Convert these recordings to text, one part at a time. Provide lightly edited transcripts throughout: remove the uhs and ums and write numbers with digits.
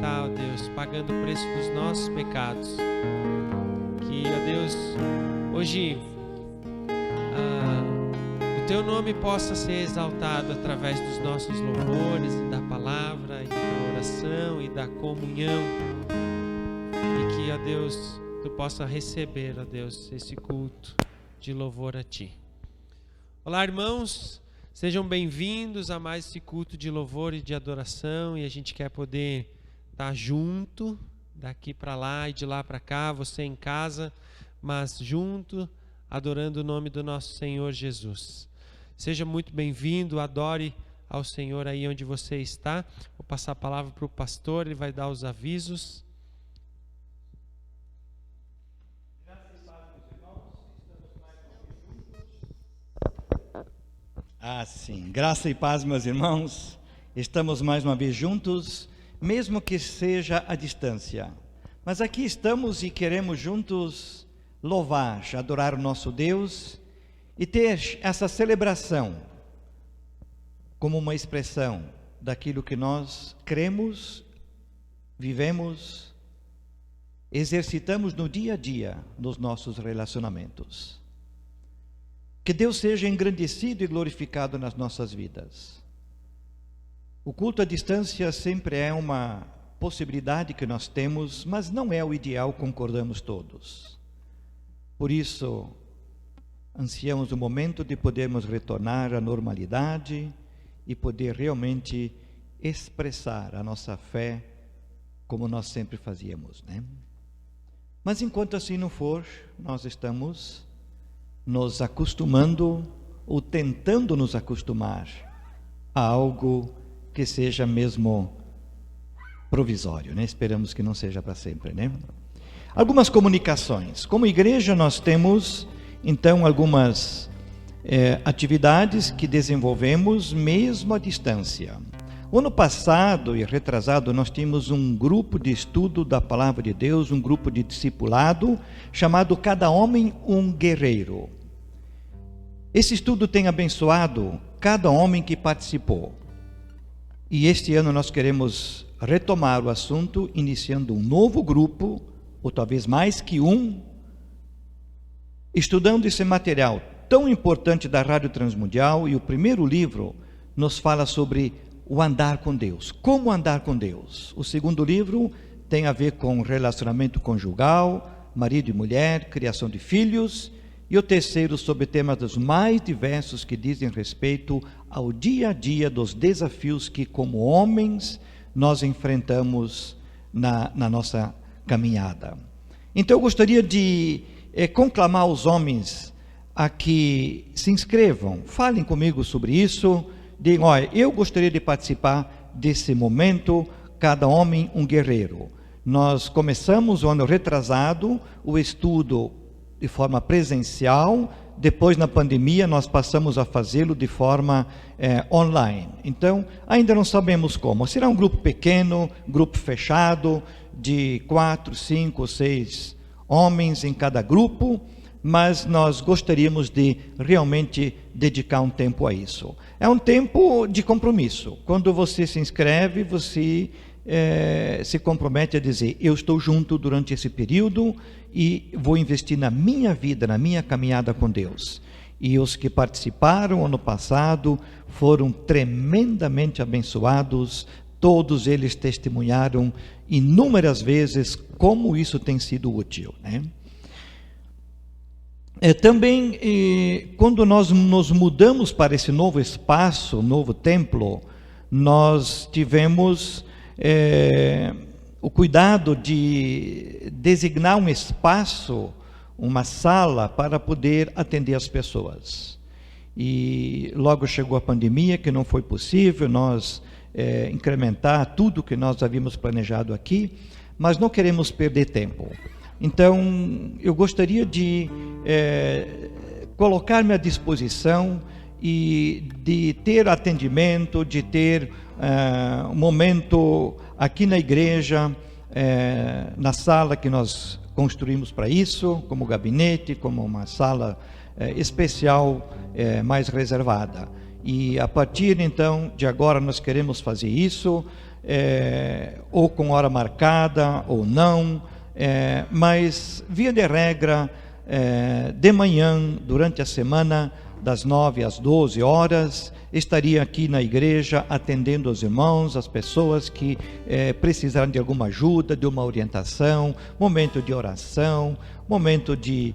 está, ó Deus, pagando o preço dos nossos pecados. Que, ó Deus, hoje o Teu nome possa ser exaltado através dos nossos louvores e da palavra e da oração e da comunhão. E que, ó Deus, Tu possa receber, ó Deus, esse culto de louvor a Ti. Olá, irmãos, sejam bem-vindos a mais esse culto de louvor e de adoração, e a gente quer poder estar junto, daqui para lá e de lá para cá, você em casa, mas junto, adorando o nome do nosso Senhor Jesus. Seja muito bem-vindo, adore ao Senhor aí onde você está. Vou passar a palavra para o pastor, ele vai dar os avisos. Sim. Graça e paz, meus irmãos. Estamos mais uma vez juntos, mesmo que seja à distância. Mas aqui estamos e queremos juntos louvar, adorar o nosso Deus e ter essa celebração como uma expressão daquilo que nós cremos, vivemos, exercitamos no dia a dia nos nossos relacionamentos. Que Deus seja engrandecido e glorificado nas nossas vidas. O culto à distância sempre é uma possibilidade que nós temos, mas não é o ideal, concordamos todos. Por isso, ansiamos o momento de podermos retornar à normalidade e poder realmente expressar a nossa fé como nós sempre fazíamos, né? Mas enquanto assim não for, nós estamos nos acostumando ou tentando nos acostumar a algo que seja mesmo provisório, né? Esperamos que não seja para sempre, né? Algumas comunicações. Como igreja nós temos então algumas atividades que desenvolvemos mesmo à distância. O ano passado e retrasado nós tínhamos um grupo de estudo da Palavra de Deus, um grupo de discipulado chamado Cada Homem um Guerreiro. Esse estudo tem abençoado cada homem que participou. E este ano nós queremos retomar o assunto, iniciando um novo grupo, ou talvez mais que um, estudando esse material tão importante da Rádio Transmundial. E o primeiro livro nos fala sobre o andar com Deus, como andar com Deus. O segundo livro tem a ver com relacionamento conjugal, marido e mulher, criação de filhos, e o terceiro sobre temas dos mais diversos que dizem respeito ao dia a dia dos desafios que como homens nós enfrentamos na nossa caminhada. Então eu gostaria de conclamar os homens a que se inscrevam, falem comigo sobre isso, digam, olha, eu gostaria de participar desse momento, Cada Homem um Guerreiro. Nós começamos o ano retrasado o estudo de forma presencial, depois na pandemia nós passamos a fazê-lo de forma online. Então, ainda não sabemos como. Será um grupo pequeno, grupo fechado, de 4, 5 ou 6 homens em cada grupo, mas nós gostaríamos de realmente dedicar um tempo a isso. É um tempo de compromisso. Quando você se inscreve, você se compromete a dizer, eu estou junto durante esse período e vou investir na minha vida, na minha caminhada com Deus. E os que participaram ano passado foram tremendamente abençoados, todos eles testemunharam inúmeras vezes como isso tem sido útil, né? Também, quando nós nos mudamos para esse novo espaço, novo templo, nós tivemos o cuidado de designar um espaço, uma sala, para poder atender as pessoas. E logo chegou a pandemia, que não foi possível nós incrementar tudo que nós havíamos planejado aqui, mas não queremos perder tempo. Então, eu gostaria de colocar-me à disposição e de ter atendimento, de ter um momento aqui na igreja, na sala que nós construímos para isso, como gabinete, como uma sala especial, mais reservada. E a partir então de agora nós queremos fazer isso. ou com hora marcada ou não, mas via de regra, de manhã, durante a semana, das 9 às 12 horas, estaria aqui na igreja atendendo os irmãos, as pessoas que precisarem de alguma ajuda, de uma orientação, momento de oração, momento de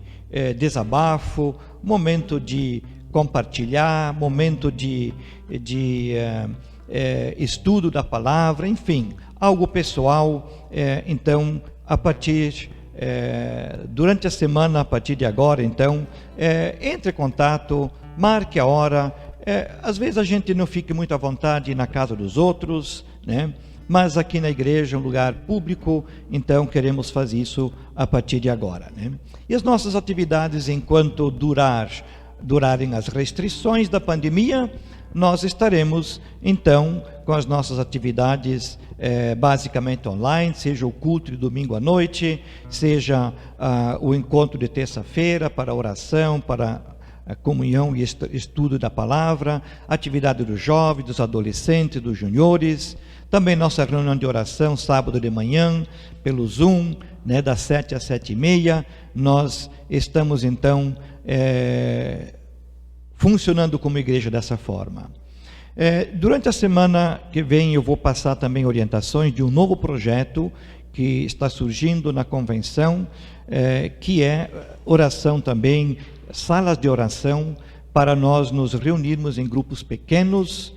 desabafo, momento de compartilhar, momento de estudo da palavra, enfim, algo pessoal. Então, a partir durante a semana, a partir de agora, então, entre em contato, marque a hora. Às vezes a gente não fica muito à vontade na casa dos outros, né? Mas aqui na igreja é um lugar público, então queremos fazer isso a partir de agora, né? E as nossas atividades, enquanto durarem as restrições da pandemia, nós estaremos então com as nossas atividades basicamente online, seja o culto de domingo à noite, seja o encontro de terça-feira para oração, para a comunhão e estudo da palavra, atividade dos jovens, dos adolescentes, dos juniores, também nossa reunião de oração sábado de manhã, pelo Zoom, né, das 7 às 7h30, nós estamos então funcionando como igreja dessa forma. Durante a semana que vem eu vou passar também orientações de um novo projeto que está surgindo na convenção, que é oração também, salas de oração, para nós nos reunirmos em grupos pequenos,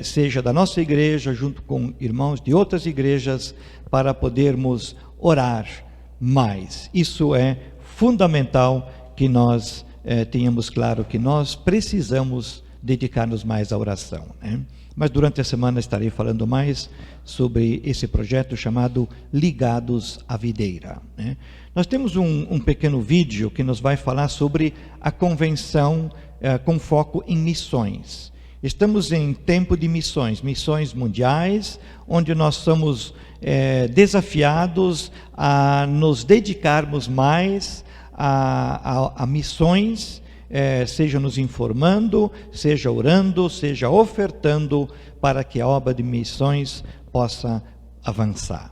seja da nossa igreja, junto com irmãos de outras igrejas, para podermos orar mais. Isso é fundamental que nós tenhamos claro que nós precisamos dedicar-nos mais à oração, né? Mas durante a semana estarei falando mais sobre esse projeto chamado Ligados à Videira, né? Nós temos um pequeno vídeo que nos vai falar sobre a convenção com foco em missões. Estamos em tempo de missões mundiais, onde nós somos desafiados a nos dedicarmos mais a missões, seja nos informando, seja orando, seja ofertando para que a obra de missões possa avançar.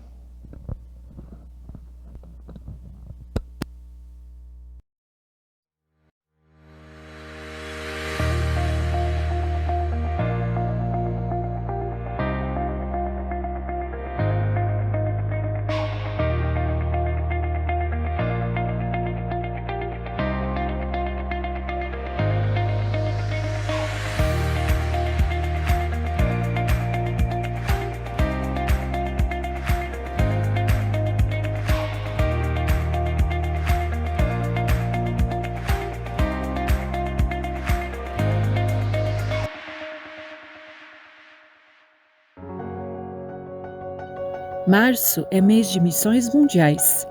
Março é mês de missões mundiais.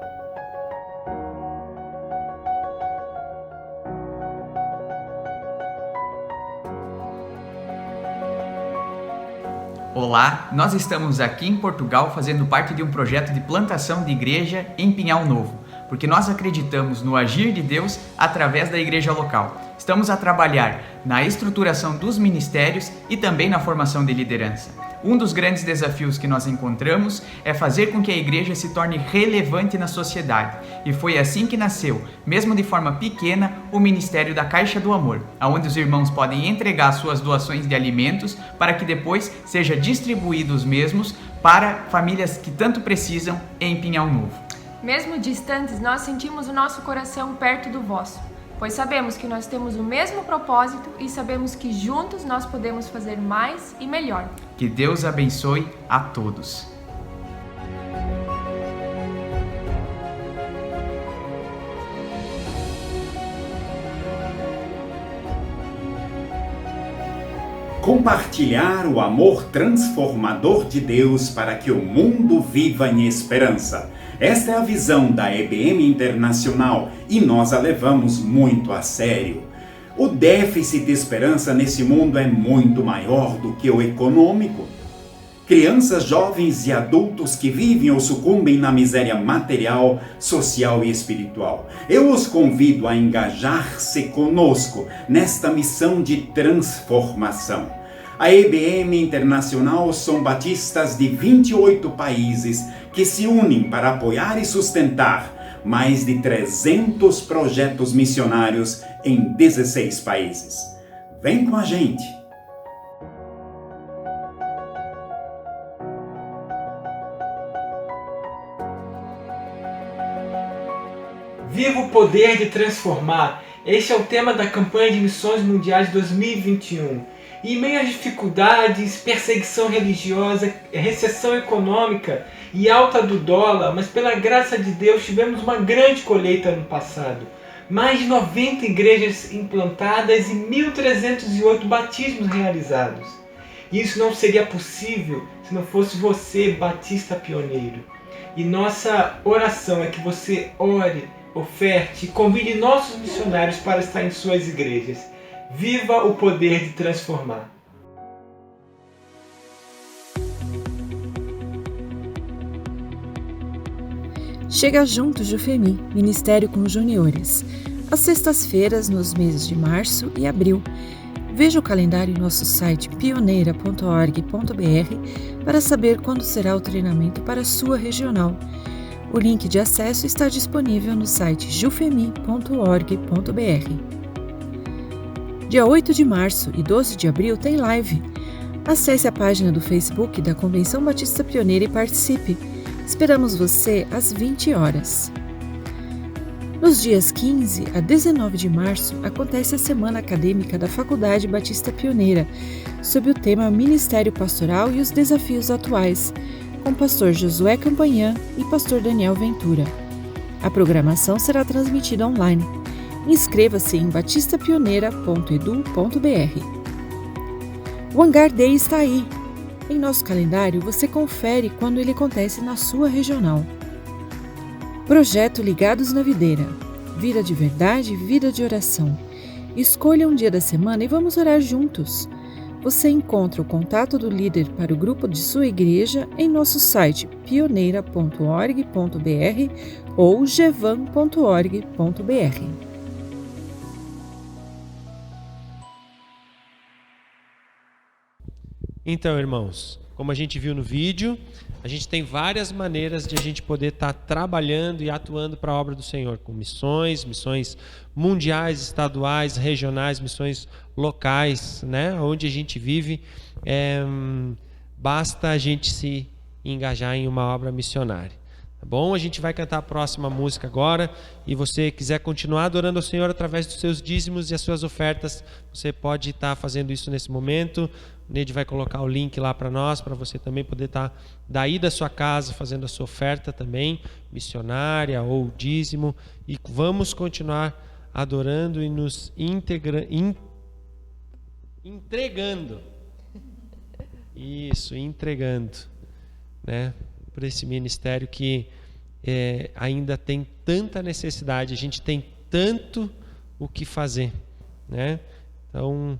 Olá, nós estamos aqui em Portugal fazendo parte de um projeto de plantação de igreja em Pinhal Novo, porque nós acreditamos no agir de Deus através da igreja local. Estamos a trabalhar na estruturação dos ministérios e também na formação de liderança. Um dos grandes desafios que nós encontramos é fazer com que a igreja se torne relevante na sociedade. E foi assim que nasceu, mesmo de forma pequena, o Ministério da Caixa do Amor, onde os irmãos podem entregar suas doações de alimentos para que depois seja distribuídos os mesmos para famílias que tanto precisam em Pinhal Novo. Mesmo distantes, nós sentimos o nosso coração perto do vosso, pois sabemos que nós temos o mesmo propósito e sabemos que juntos nós podemos fazer mais e melhor. Que Deus abençoe a todos. Compartilhar o amor transformador de Deus para que o mundo viva em esperança. Esta é a visão da EBM Internacional e nós a levamos muito a sério. O déficit de esperança nesse mundo é muito maior do que o econômico. Crianças, jovens e adultos que vivem ou sucumbem na miséria material, social e espiritual. Eu os convido a engajar-se conosco nesta missão de transformação. A EBM Internacional são batistas de 28 países que se unem para apoiar e sustentar mais de 300 projetos missionários em 16 países. Vem com a gente! Viva o poder de transformar! Este é o tema da campanha de Missões Mundiais 2021. E em meio às dificuldades, perseguição religiosa, recessão econômica e alta do dólar, mas pela graça de Deus tivemos uma grande colheita no passado. Mais de 90 igrejas implantadas e 1.308 batismos realizados. Isso não seria possível se não fosse você, batista pioneiro. E nossa oração é que você ore, oferte e convide nossos missionários para estar em suas igrejas. Viva o poder de transformar! Chega junto, Jufemi, Ministério com Juniores, às sextas-feiras nos meses de março e abril. Veja o calendário em nosso site pioneira.org.br para saber quando será o treinamento para a sua regional. O link de acesso está disponível no site jufemi.org.br. Dia 8 de março e 12 de abril tem live. Acesse a página do Facebook da Convenção Batista Pioneira e participe. Esperamos você às 20 horas. Nos dias 15 a 19 de março acontece a Semana Acadêmica da Faculdade Batista Pioneira, sob o tema Ministério Pastoral e os Desafios Atuais, com pastor Josué Campanhã e pastor Daniel Ventura. A programação será transmitida online. Inscreva-se em batistapioneira.edu.br. O Hangar Day está aí. Em nosso calendário você confere quando ele acontece na sua regional. Projeto Ligados na Videira. Vida de verdade, vida de oração. Escolha um dia da semana e vamos orar juntos. Você encontra o contato do líder para o grupo de sua igreja em nosso site pioneira.org.br ou gevan.org.br. Então, irmãos, como a gente viu no vídeo, a gente tem várias maneiras de a gente poder estar trabalhando e atuando para a obra do Senhor, com missões mundiais, estaduais, regionais, missões locais, né? Onde a gente vive, basta a gente se engajar em uma obra missionária. Tá bom? A gente vai cantar a próxima música agora, e você quiser continuar adorando ao Senhor através dos seus dízimos e as suas ofertas, você pode estar fazendo isso nesse momento. O Neide vai colocar o link lá para nós, para você também poder estar daí da sua casa fazendo a sua oferta também, missionária ou dízimo, e vamos continuar adorando e nos entregando. Isso, entregando, né? Por esse ministério que ainda tem tanta necessidade, a gente tem tanto o que fazer, né? Então,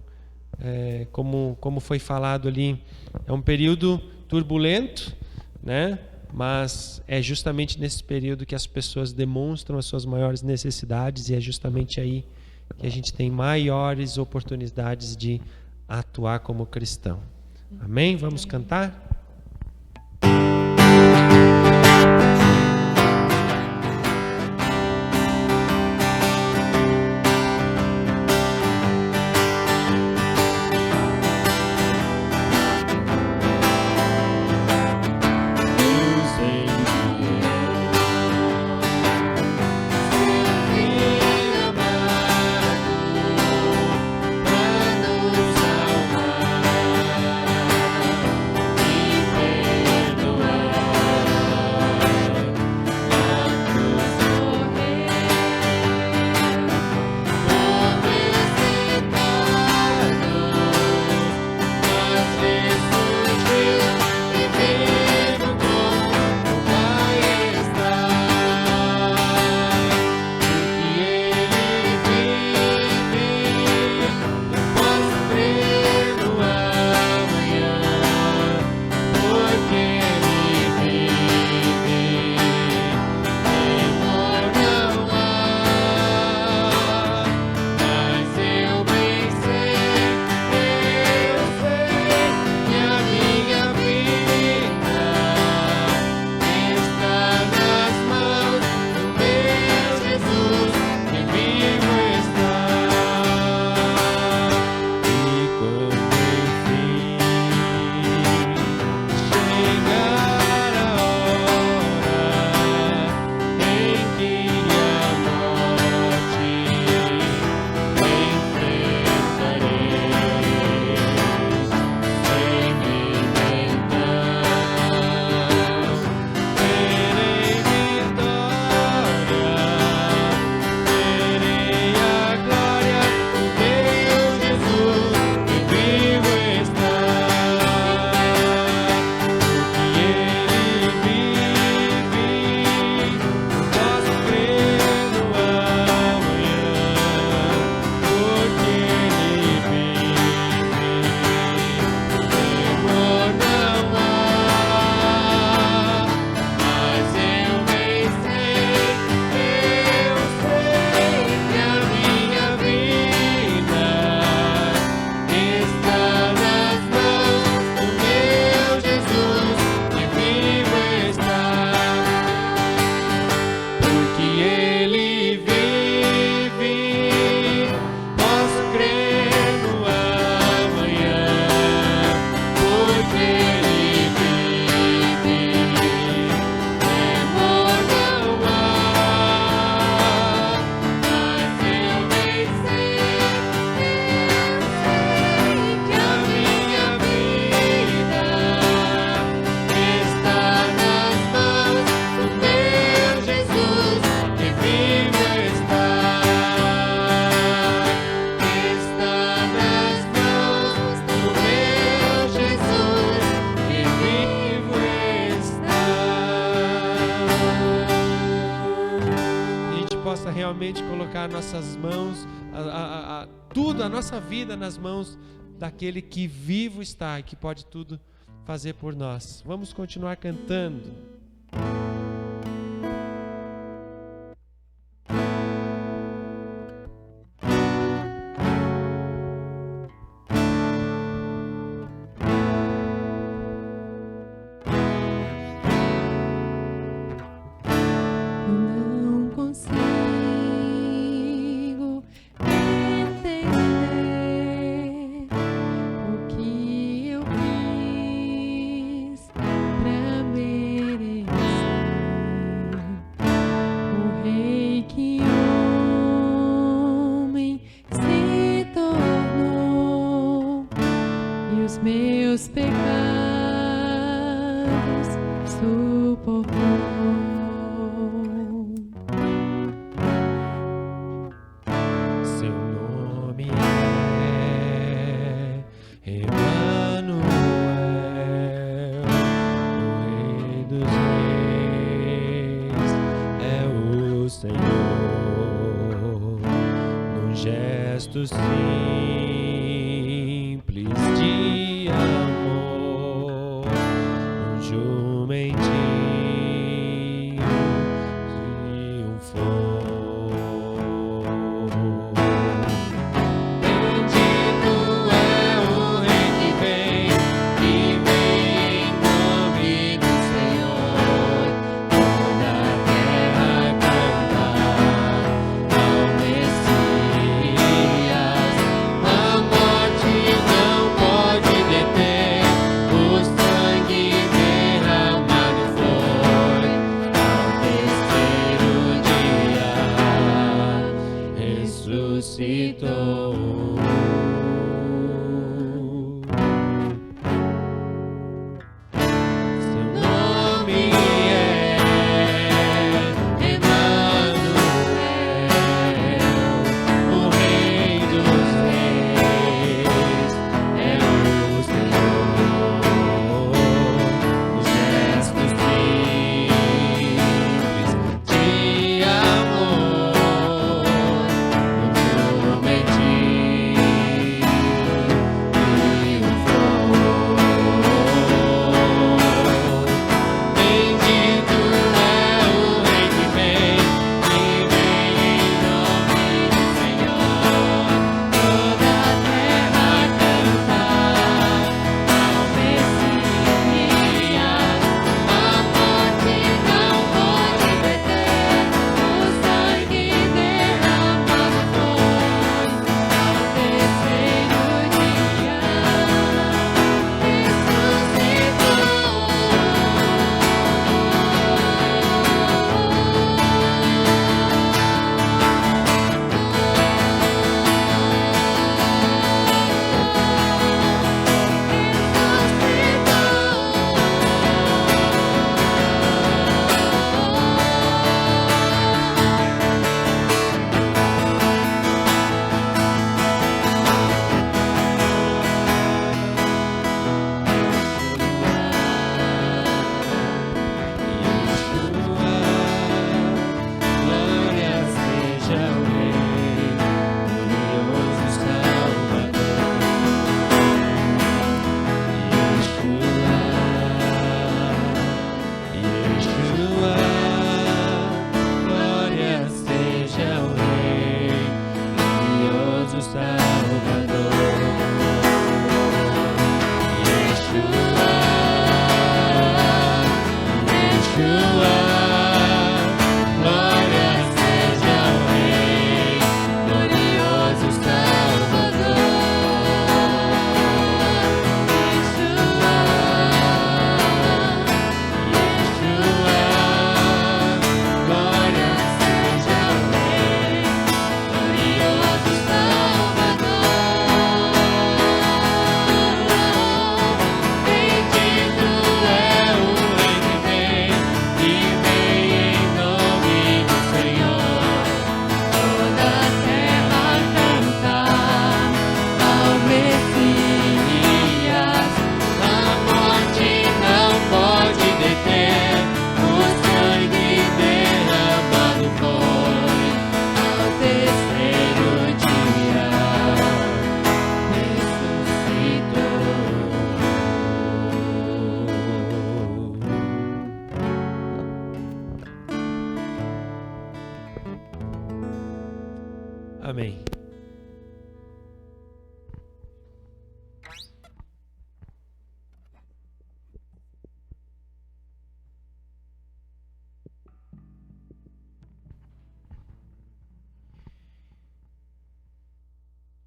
como foi falado ali, é um período turbulento, né? Mas é justamente nesse período que as pessoas demonstram as suas maiores necessidades, e é justamente aí que a gente tem maiores oportunidades de atuar como cristão. Amém? Vamos cantar? Para nos salvar. realmente colocar nossas mãos, tudo, a nossa vida nas mãos daquele que vivo está e que pode tudo fazer por nós. Vamos continuar cantando. Meus pecados suportou. Seu nome é Emanuel, o Rei dos Reis é o Senhor. Num gesto simples de amor, jumentinho triunfou. Bendito é o Rei que vem em nome do Senhor. Toda a terra canta ao Messias, amado. Amém.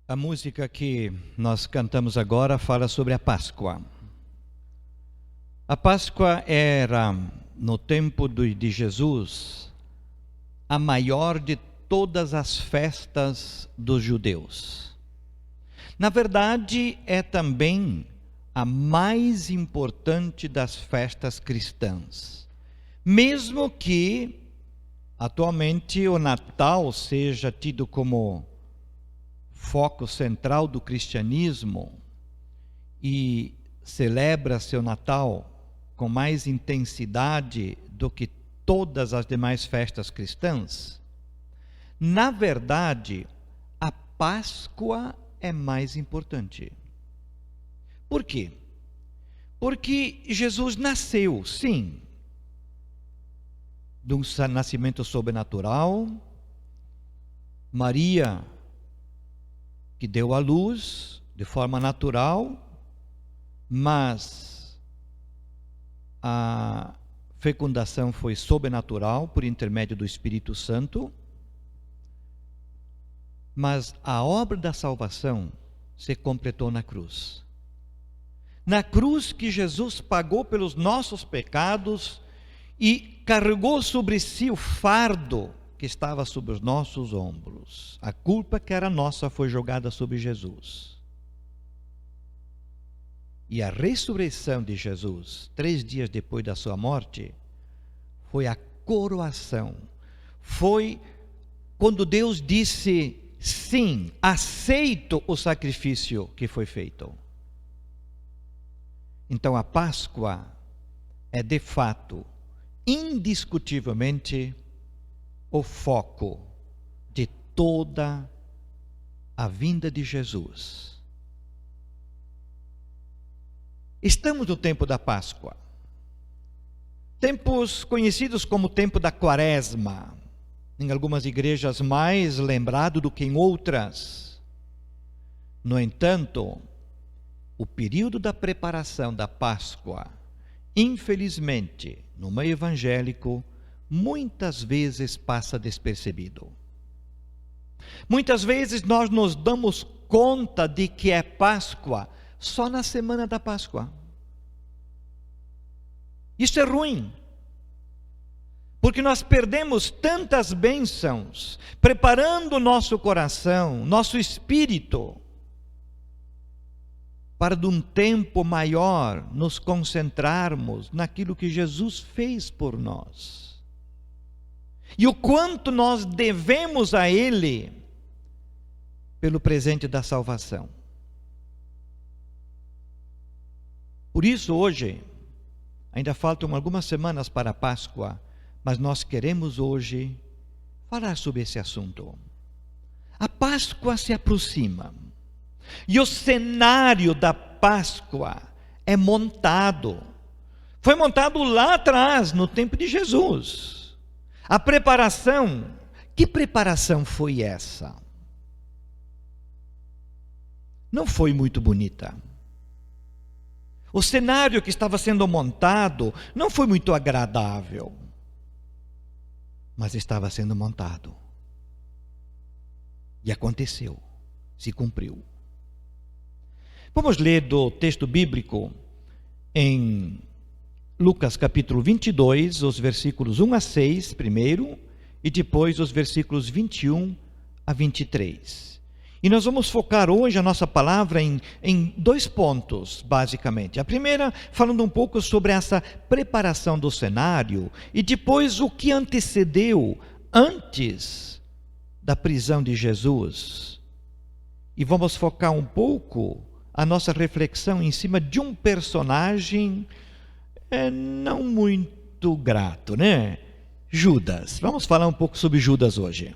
A música que nós cantamos agora fala sobre a Páscoa. A Páscoa era, no tempo de Jesus, a maior de todas as festas dos judeus. Na verdade, é também a mais importante das festas cristãs. Mesmo que, atualmente, o Natal seja tido como foco central do cristianismo e celebra seu Natal com mais intensidade do que todas as demais festas cristãs, na verdade, a Páscoa é mais importante. Por quê? Porque Jesus nasceu, sim, de um nascimento sobrenatural. Maria, que deu à luz de forma natural, mas a fecundação foi sobrenatural por intermédio do Espírito Santo. Mas a obra da salvação se completou na cruz. Na cruz que Jesus pagou pelos nossos pecados e carregou sobre si o fardo que estava sobre os nossos ombros. A culpa que era nossa foi jogada sobre Jesus. E a ressurreição de Jesus, 3 dias depois da sua morte, foi a coroação. Foi quando Deus disse: sim, aceito o sacrifício que foi feito. Então a Páscoa é de fato, indiscutivelmente, o foco de toda a vinda de Jesus. Estamos no tempo da Páscoa. Tempos conhecidos como tempo da Quaresma. Em algumas igrejas mais lembrado do que em outras. No entanto, o período da preparação da Páscoa, infelizmente, no meio evangélico, muitas vezes passa despercebido. Muitas vezes nós nos damos conta de que é Páscoa só na semana da Páscoa. Isso é ruim. Porque nós perdemos tantas bênçãos, preparando o nosso coração, nosso espírito, para de um tempo maior nos concentrarmos naquilo que Jesus fez por nós. E o quanto nós devemos a Ele pelo presente da salvação. Por isso hoje, ainda faltam algumas semanas para a Páscoa, mas nós queremos hoje falar sobre esse assunto. A Páscoa se aproxima. E o cenário da Páscoa é montado. Foi montado lá atrás, no tempo de Jesus. A preparação, que preparação foi essa? Não foi muito bonita. O cenário que estava sendo montado não foi muito agradável. Mas estava sendo montado. E aconteceu, se cumpriu. Vamos ler do texto bíblico em Lucas capítulo 22, os versículos 1 a 6 primeiro, e depois os versículos 21 a 23. E nós vamos focar hoje a nossa palavra em 2 pontos, basicamente. A primeira, falando um pouco sobre essa preparação do cenário, e depois o que antecedeu antes da prisão de Jesus. E vamos focar um pouco a nossa reflexão em cima de um personagem não muito grato, né? Judas. Vamos falar um pouco sobre Judas hoje.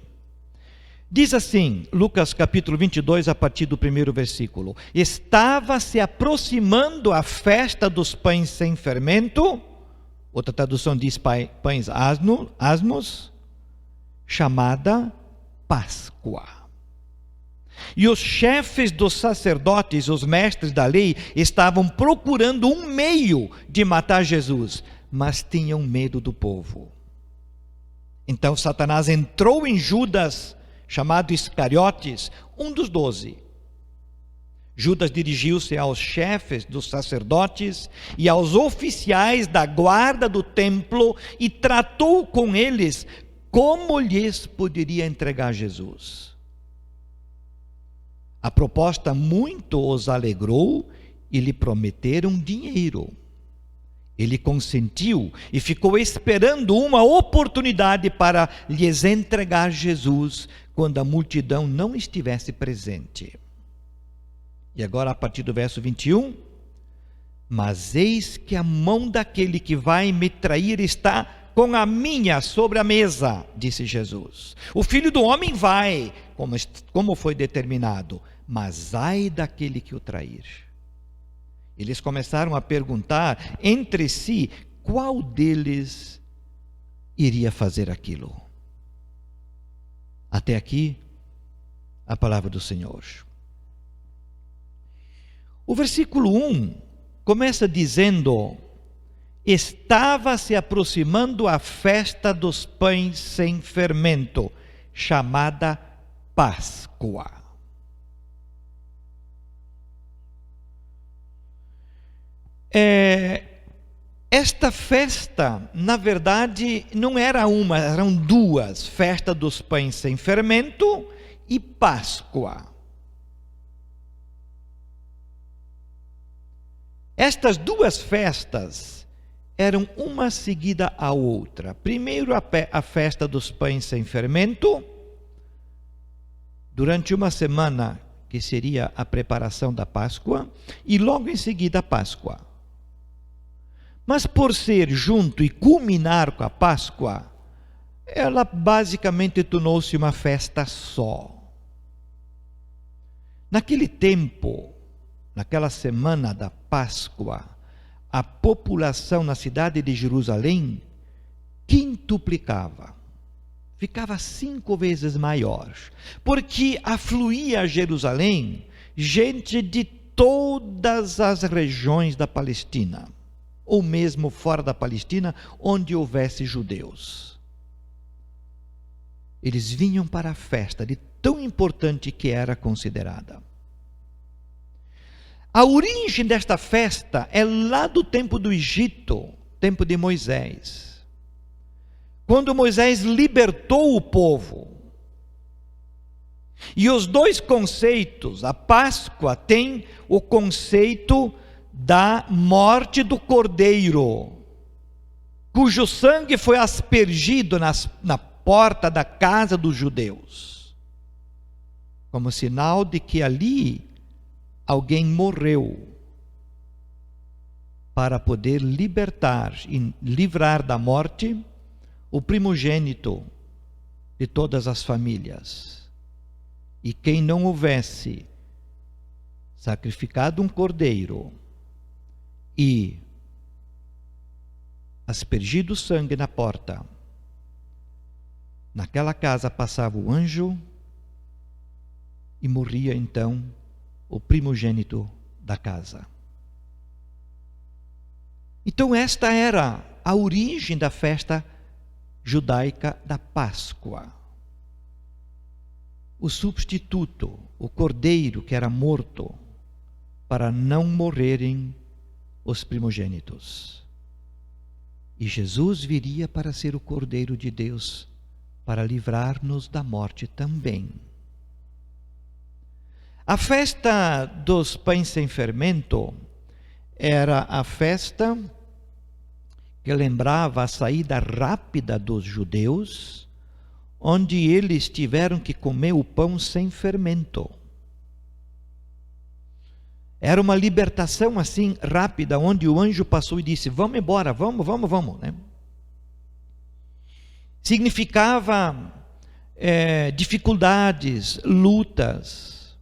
Diz assim, Lucas capítulo 22, a partir do primeiro versículo: estava se aproximando a festa dos pães sem fermento, outra tradução diz pães asmos, chamada Páscoa. E os chefes dos sacerdotes, os mestres da lei, estavam procurando um meio de matar Jesus, mas tinham medo do povo. Então Satanás entrou em Judas, chamado Iscariotes, um dos 12. Judas dirigiu-se aos chefes dos sacerdotes e aos oficiais da guarda do templo e tratou com eles como lhes poderia entregar Jesus. A proposta muito os alegrou e lhe prometeram dinheiro. Ele consentiu e ficou esperando uma oportunidade para lhes entregar Jesus quando a multidão não estivesse presente. E agora, a partir do verso 21, mas eis que a mão daquele que vai me trair está com a minha sobre a mesa, disse Jesus. O Filho do Homem vai, como foi determinado, mas ai daquele que o trair. Eles começaram a perguntar entre si qual deles iria fazer aquilo. Até aqui, a palavra do Senhor. O versículo 1 começa dizendo: estava se aproximando a festa dos pães sem fermento, chamada Páscoa. Esta festa, na verdade, não era uma, eram duas: festa dos pães sem fermento e Páscoa. Estas duas festas eram uma seguida à outra. Primeiro a festa dos pães sem fermento, durante uma semana, que seria a preparação da Páscoa, e logo em seguida a Páscoa. Mas por ser junto e culminar com a Páscoa, ela basicamente tornou-se uma festa só. Naquele tempo, naquela semana da Páscoa, a população na cidade de Jerusalém quintuplicava. Ficava 5 vezes maior, porque afluía a Jerusalém gente de todas as regiões da Palestina, ou mesmo fora da Palestina, onde houvesse judeus. Eles vinham para a festa, de tão importante que era considerada. A origem desta festa é lá do tempo do Egito, tempo de Moisés. Quando Moisés libertou o povo. E os dois conceitos, a Páscoa tem o conceito da morte do cordeiro, cujo sangue foi aspergido na porta da casa dos judeus, como sinal de que ali alguém morreu para poder libertar e livrar da morte o primogênito de todas as famílias. E quem não houvesse sacrificado um cordeiro e aspergido sangue na porta, naquela casa passava o anjo e morria então o primogênito da casa. Então esta era a origem da festa judaica da Páscoa. O substituto, o cordeiro que era morto, para não morrerem os primogênitos. E Jesus viria para ser o Cordeiro de Deus, para livrar-nos da morte também. A festa dos pães sem fermento era a festa que lembrava a saída rápida dos judeus, onde eles tiveram que comer o pão sem fermento. Era uma libertação assim rápida, onde o anjo passou e disse: vamos embora, vamos, né? Significava dificuldades, lutas.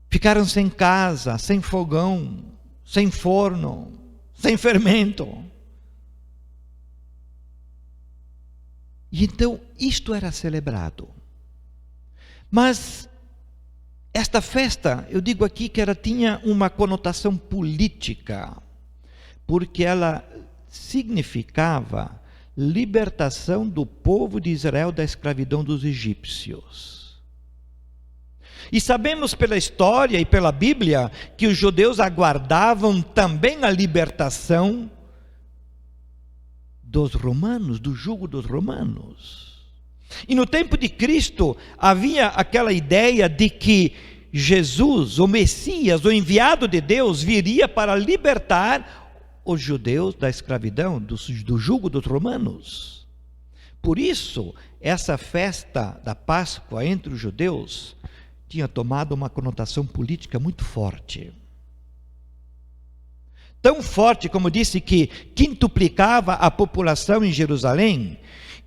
Ficaram sem casa, sem fogão, sem forno, sem fermento. E então isto era celebrado. Mas esta festa, eu digo aqui que ela tinha uma conotação política, porque ela significava libertação do povo de Israel da escravidão dos egípcios. E sabemos pela história e pela Bíblia que os judeus aguardavam também a libertação dos romanos, do jugo dos romanos. E no tempo de Cristo havia aquela ideia de que Jesus, o Messias, o enviado de Deus, viria para libertar os judeus da escravidão, do jugo dos romanos. Por isso, essa festa da Páscoa entre os judeus tinha tomado uma conotação política muito forte. Tão forte, como disse, que quintuplicava a população em Jerusalém,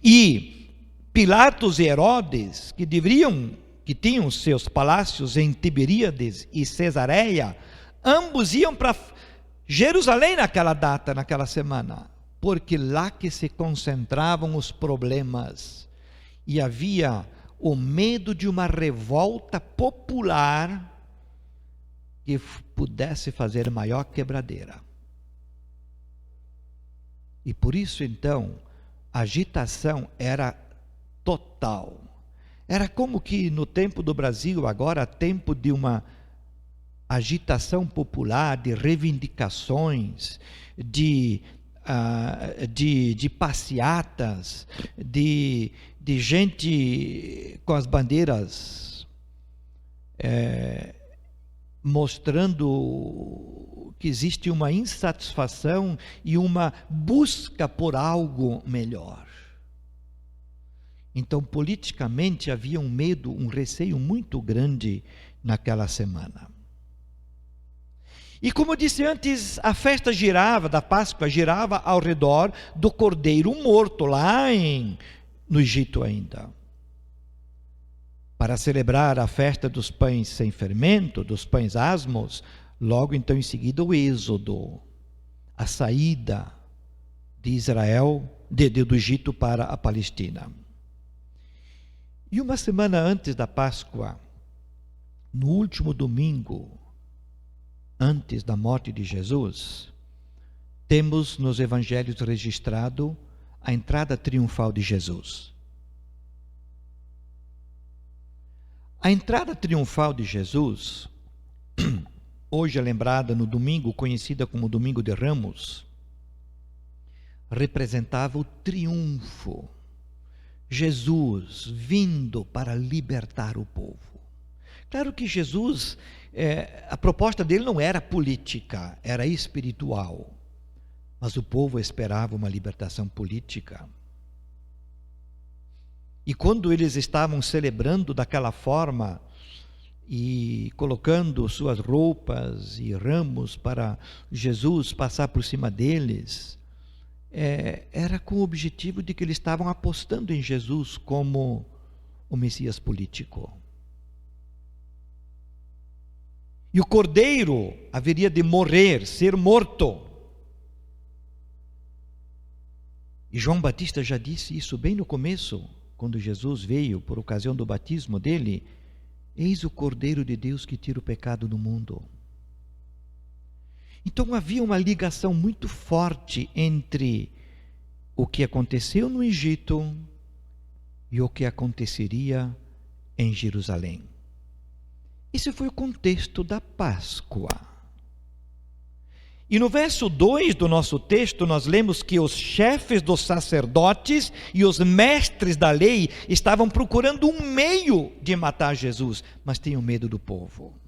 e Pilatos e Herodes, que tinham seus palácios em Tiberíades e Cesareia, ambos iam para Jerusalém naquela data, naquela semana, porque lá que se concentravam os problemas, e havia o medo de uma revolta popular que pudesse fazer maior quebradeira. E por isso então, a agitação era total. Era como que no tempo do Brasil, agora tempo de uma agitação popular, de reivindicações, de passeatas, de gente com as bandeiras mostrando que existe uma insatisfação e uma busca por algo melhor. Então, politicamente, havia um medo, um receio muito grande naquela semana. E como disse antes, a festa da Páscoa girava ao redor do cordeiro morto, lá no Egito ainda. Para celebrar a festa dos pães sem fermento, dos pães asmos, logo então em seguida o êxodo, a saída de Israel, do Egito para a Palestina. E uma semana antes da Páscoa, no último domingo, antes da morte de Jesus, temos nos evangelhos registrado a entrada triunfal de Jesus. A entrada triunfal de Jesus, hoje é lembrada no domingo, conhecida como Domingo de Ramos, representava o triunfo. Jesus vindo para libertar o povo. Claro que Jesus, a proposta dele não era política, era espiritual. Mas o povo esperava uma libertação política. E quando eles estavam celebrando daquela forma e colocando suas roupas e ramos para Jesus passar por cima deles, era com o objetivo de que eles estavam apostando em Jesus como o Messias político. E o cordeiro haveria de morrer, ser morto. E João Batista já disse isso bem no começo, quando Jesus veio por ocasião do batismo dele: eis o Cordeiro de Deus que tira o pecado do mundo. Então havia uma ligação muito forte entre o que aconteceu no Egito e o que aconteceria em Jerusalém. Esse foi o contexto da Páscoa. E no verso 2 do nosso texto nós lemos que os chefes dos sacerdotes e os mestres da lei estavam procurando um meio de matar Jesus, mas tinham medo do povo.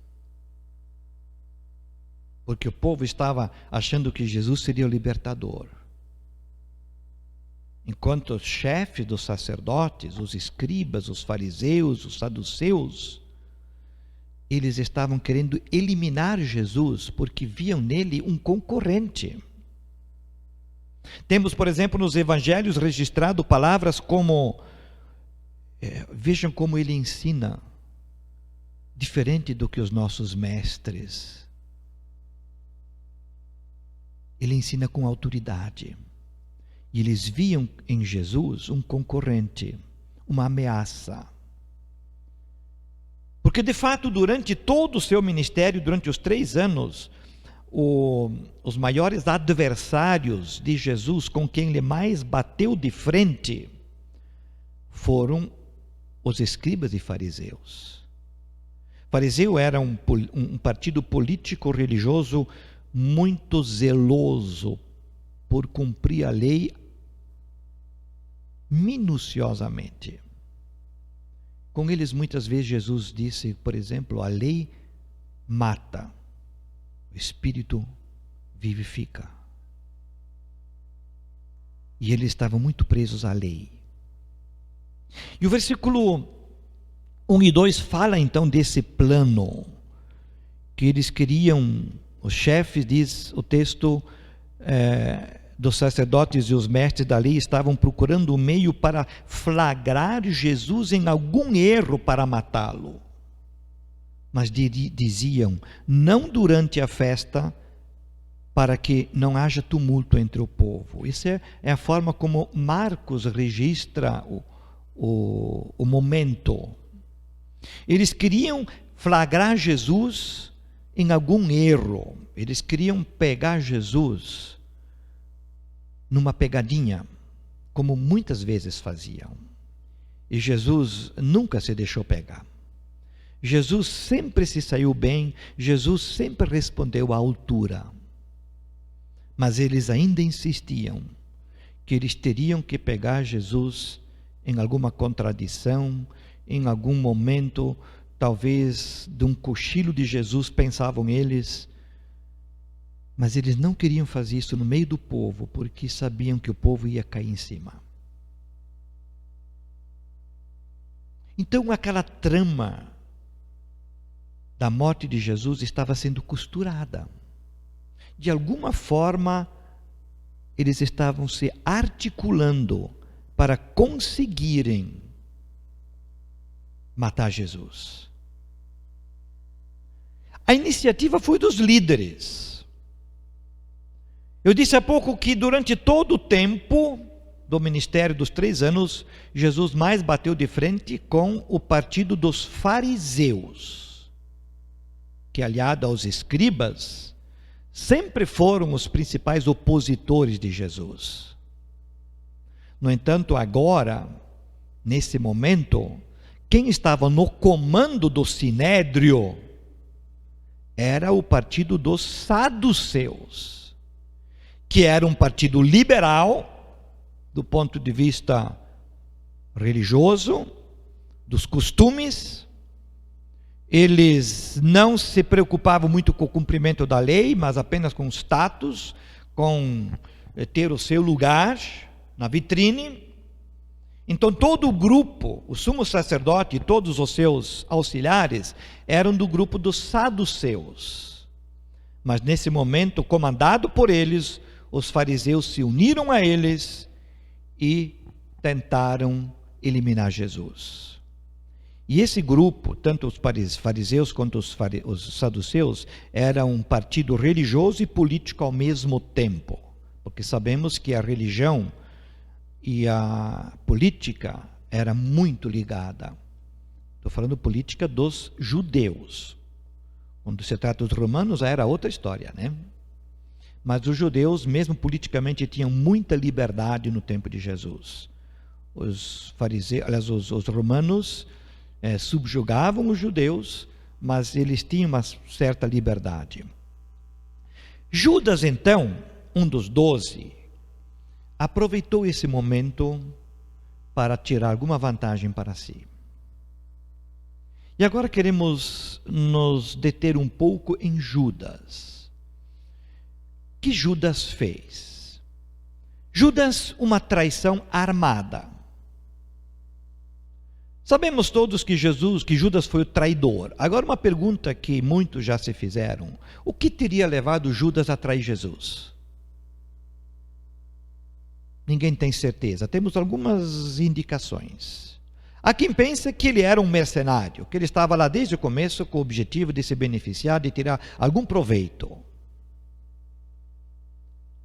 Porque o povo estava achando que Jesus seria o libertador. Enquanto os chefes dos sacerdotes, os escribas, os fariseus, os saduceus, eles estavam querendo eliminar Jesus porque viam nele um concorrente. Temos, por exemplo, nos evangelhos registrado palavras como, vejam como ele ensina, diferente do que os nossos mestres. Ele ensina com autoridade. E eles viam em Jesus um concorrente, uma ameaça. Porque de fato, durante todo o seu ministério, durante os 3 anos, os maiores adversários de Jesus, com quem ele mais bateu de frente, foram os escribas e fariseus. Fariseu era um partido político religioso muito zeloso por cumprir a lei minuciosamente. Com eles, muitas vezes, Jesus disse, por exemplo, a lei mata, o Espírito vivifica. E eles estavam muito presos à lei. E o versículo 1 e 2 fala então desse plano, que eles queriam, os chefes, diz o texto, dos sacerdotes e os mestres da lei estavam procurando um meio para flagrar Jesus em algum erro para matá-lo. Mas diziam, não durante a festa, para que não haja tumulto entre o povo. Essa é a forma como Marcos registra o momento. Eles queriam flagrar Jesus em algum erro. Eles queriam pegar Jesus numa pegadinha, como muitas vezes faziam. E Jesus nunca se deixou pegar. Jesus sempre se saiu bem, Jesus sempre respondeu à altura. Mas eles ainda insistiam que eles teriam que pegar Jesus em alguma contradição, em algum momento, talvez de um cochilo de Jesus, pensavam eles. Mas eles não queriam fazer isso no meio do povo, porque sabiam que o povo ia cair em cima. Então aquela trama da morte de Jesus estava sendo costurada. De alguma forma, eles estavam se articulando para conseguirem matar Jesus. A iniciativa foi dos líderes. Eu disse há pouco que durante todo o tempo do ministério dos 3 anos, Jesus mais bateu de frente com o partido dos fariseus, que, aliado aos escribas, sempre foram os principais opositores de Jesus. No entanto, agora, nesse momento, quem estava no comando do sinédrio era o partido dos saduceus, que era um partido liberal do ponto de vista religioso, dos costumes. Eles não se preocupavam muito com o cumprimento da lei, mas apenas com o status, com ter o seu lugar na vitrine. Então todo o grupo, o sumo sacerdote e todos os seus auxiliares, eram do grupo dos saduceus. Mas nesse momento, comandado por eles, os fariseus se uniram a eles e tentaram eliminar Jesus. E esse grupo, tanto os fariseus quanto os saduceus, era um partido religioso e político ao mesmo tempo, porque sabemos que a religião e a política era muito ligada. Estou falando política dos judeus. Quando se trata dos romanos, era outra história, né? Mas os judeus, mesmo politicamente, tinham muita liberdade no tempo de Jesus. Os fariseus, aliás, os romanos subjugavam os judeus, mas eles tinham uma certa liberdade. Judas, então, um dos 12, aproveitou esse momento para tirar alguma vantagem para si. E agora queremos nos deter um pouco em Judas. O que Judas fez? Judas, uma traição armada. Sabemos todos que Judas foi o traidor. Agora uma pergunta que muitos já se fizeram: o que teria levado Judas a trair Jesus? Ninguém tem certeza. Temos algumas indicações. Há quem pensa que ele era um mercenário, que ele estava lá desde o começo com o objetivo de se beneficiar, de tirar algum proveito.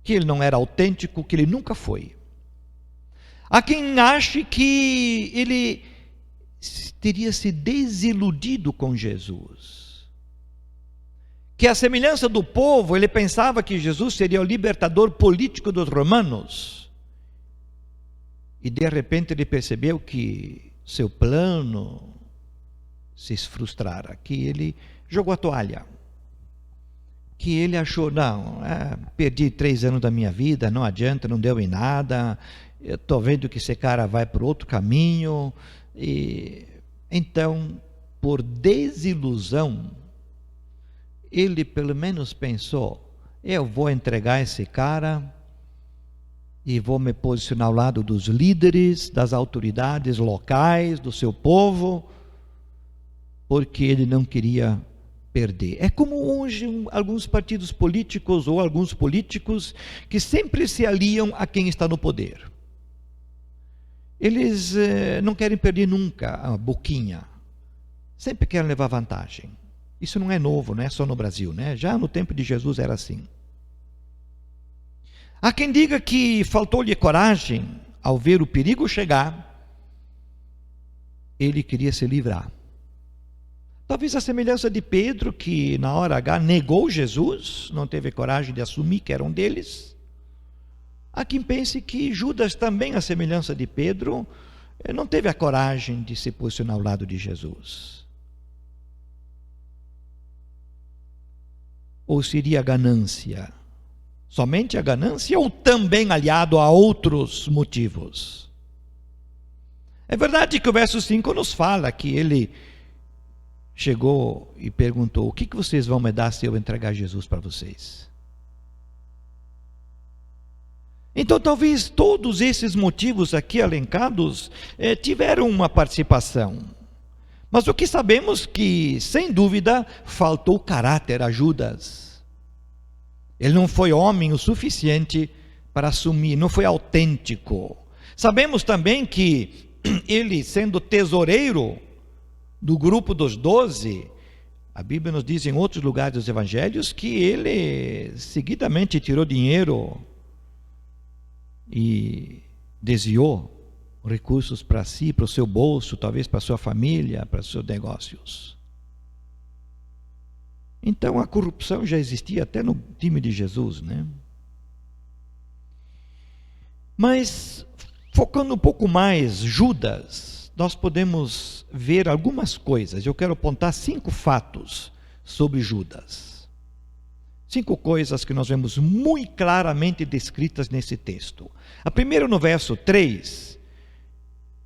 Que ele não era autêntico, que ele nunca foi. Há quem ache que ele teria se desiludido com Jesus. Que a semelhança do povo, ele pensava que Jesus seria o libertador político dos romanos. E de repente ele percebeu que seu plano se frustrara, que ele jogou a toalha. Que ele achou, não, perdi 3 anos da minha vida, não adianta, não deu em nada, eu estou vendo que esse cara vai por outro caminho. E então, por desilusão, ele pelo menos pensou, eu vou entregar esse cara e vou me posicionar ao lado dos líderes, das autoridades locais, do seu povo, porque ele não queria perder. É como hoje alguns partidos políticos ou alguns políticos que sempre se aliam a quem está no poder. Eles não querem perder nunca a boquinha. Sempre querem levar vantagem. Isso não é novo, não é só no Brasil, né? Já no tempo de Jesus era assim. Há quem diga que faltou-lhe coragem ao ver o perigo chegar. Ele queria se livrar. Talvez a semelhança de Pedro, que na hora H negou Jesus, não teve coragem de assumir que era um deles. Há quem pense que Judas também, a semelhança de Pedro, não teve a coragem de se posicionar ao lado de Jesus. Ou seria a ganância? Somente a ganância ou também aliado a outros motivos? É verdade que o verso 5 nos fala que ele chegou e perguntou, o que vocês vão me dar se eu entregar Jesus para vocês? Então talvez todos esses motivos aqui elencados tiveram uma participação. Mas o que sabemos que, sem dúvida, faltou caráter a Judas. Ele não foi homem o suficiente para assumir, não foi autêntico. Sabemos também que ele, sendo tesoureiro do grupo dos 12, a Bíblia nos diz em outros lugares dos evangelhos que ele seguidamente tirou dinheiro e desviou recursos para si, para o seu bolso, talvez para a sua família, para os seus negócios. Então a corrupção já existia até no time de Jesus, né? Mas, focando um pouco mais, Judas, nós podemos ver algumas coisas. Eu quero apontar 5 fatos sobre Judas. 5 coisas que nós vemos muito claramente descritas nesse texto. A primeira, no verso 3,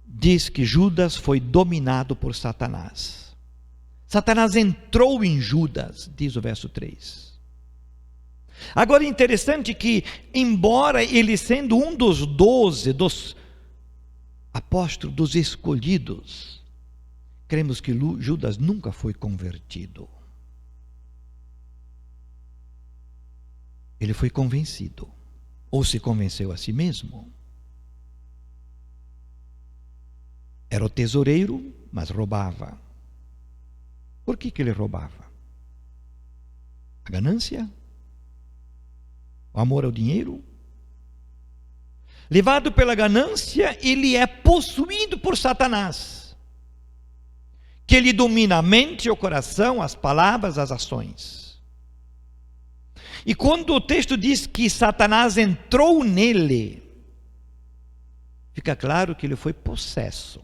diz que Judas foi dominado por Satanás. Satanás entrou em Judas, diz o verso 3. Agora é interessante que, embora ele sendo um dos 12, dos apóstolos, dos escolhidos, cremos que Judas nunca foi convertido. Ele foi convencido, ou se convenceu a si mesmo. Era o tesoureiro, mas roubava. Por que ele roubava? A ganância? O amor ao dinheiro? Levado pela ganância, ele é possuído por Satanás, que ele domina a mente, o coração, as palavras, as ações. E quando o texto diz que Satanás entrou nele, fica claro que ele foi possesso.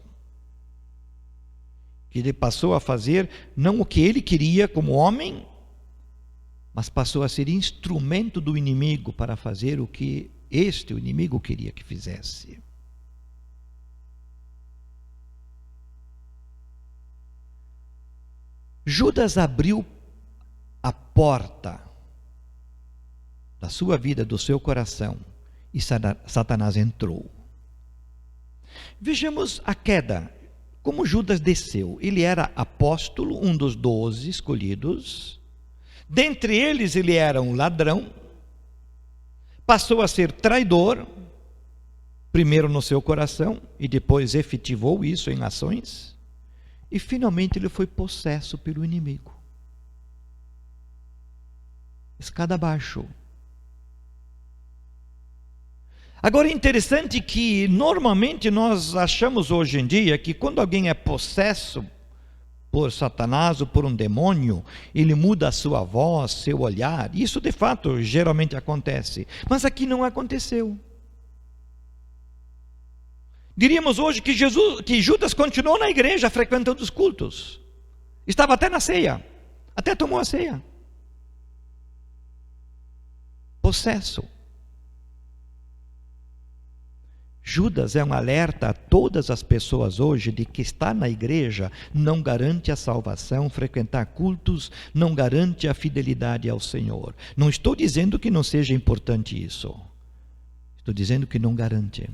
Que ele passou a fazer não o que ele queria como homem, mas passou a ser instrumento do inimigo para fazer o que o inimigo queria que fizesse. Judas abriu a porta da sua vida, do seu coração, e Satanás entrou. Vejamos a queda. Como Judas desceu? Ele era apóstolo, um dos 12 escolhidos. Dentre eles, ele era um ladrão. Passou a ser traidor, primeiro no seu coração, e depois efetivou isso em ações. E finalmente ele foi possesso pelo inimigo. Escada abaixo. Agora é interessante que normalmente nós achamos hoje em dia que quando alguém é possesso por Satanás ou por um demônio, ele muda a sua voz, seu olhar. Isso de fato geralmente acontece. Mas aqui não aconteceu. Diríamos hoje que Judas continuou na igreja frequentando os cultos. Estava até na ceia. Até tomou a ceia. Possesso. Judas é um alerta a todas as pessoas hoje de que estar na igreja não garante a salvação, frequentar cultos não garante a fidelidade ao Senhor. Não estou dizendo que não seja importante isso. Estou dizendo que não garante.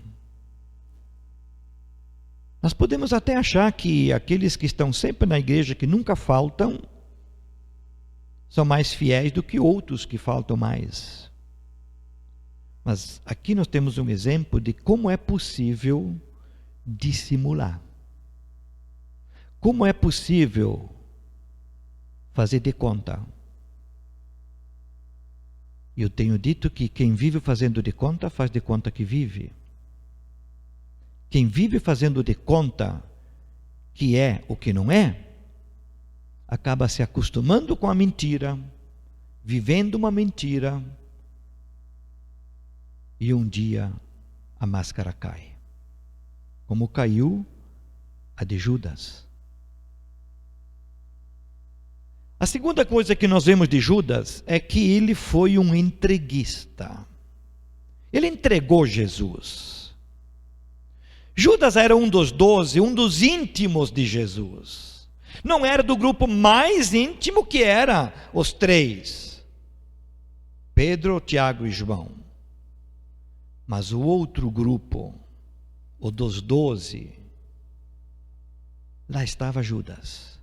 Nós podemos até achar que aqueles que estão sempre na igreja, que nunca faltam, são mais fiéis do que outros que faltam mais. Mas aqui nós temos um exemplo de como é possível dissimular. Como é possível fazer de conta. Eu tenho dito que quem vive fazendo de conta, faz de conta que vive. Quem vive fazendo de conta que é o que não é, acaba se acostumando com a mentira, vivendo uma mentira, e um dia a máscara cai. Como caiu a de Judas. A segunda coisa que nós vemos de Judas é que ele foi um entreguista. Ele entregou Jesus. Judas era um dos 12, um dos íntimos de Jesus. Não era do grupo mais íntimo, que era os 3. Pedro, Tiago e João. Mas o outro grupo, o dos 12, lá estava Judas.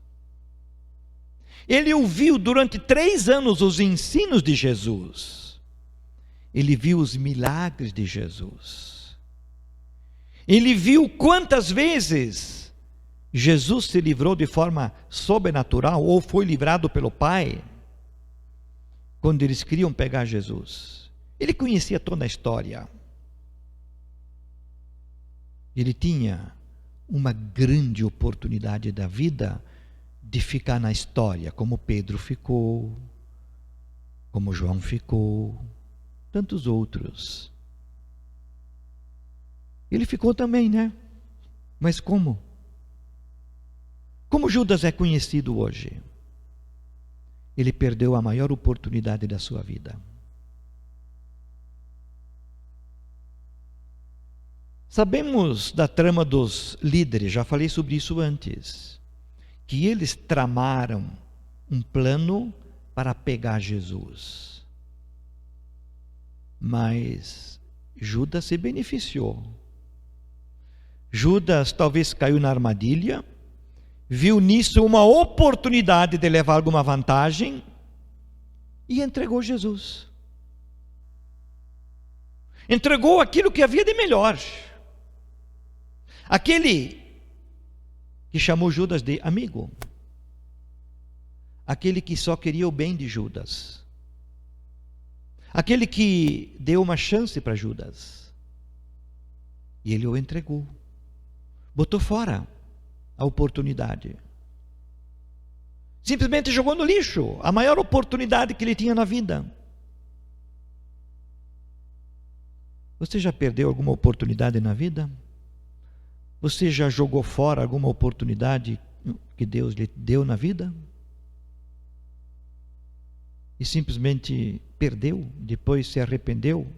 Ele ouviu durante 3 anos os ensinos de Jesus. Ele viu os milagres de Jesus. Ele viu quantas vezes Jesus se livrou de forma sobrenatural, ou foi livrado pelo Pai, quando eles queriam pegar Jesus. Ele conhecia toda a história. Ele tinha uma grande oportunidade da vida de ficar na história, como Pedro ficou, como João ficou, tantos outros. Ele ficou também, né? Mas como? Como Judas é conhecido hoje? Ele perdeu a maior oportunidade da sua vida. Sabemos da trama dos líderes, já falei sobre isso antes, que eles tramaram um plano para pegar Jesus. Mas Judas se beneficiou. Judas talvez caiu na armadilha, viu nisso uma oportunidade de levar alguma vantagem e entregou Jesus. Entregou aquilo que havia de melhor. Aquele que chamou Judas de amigo. Aquele que só queria o bem de Judas. Aquele que deu uma chance para Judas. E ele o entregou. Botou fora a oportunidade. Simplesmente jogou no lixo a maior oportunidade que ele tinha na vida. Você já perdeu alguma oportunidade na vida? Você já jogou fora alguma oportunidade que Deus lhe deu na vida? E simplesmente perdeu, depois se arrependeu?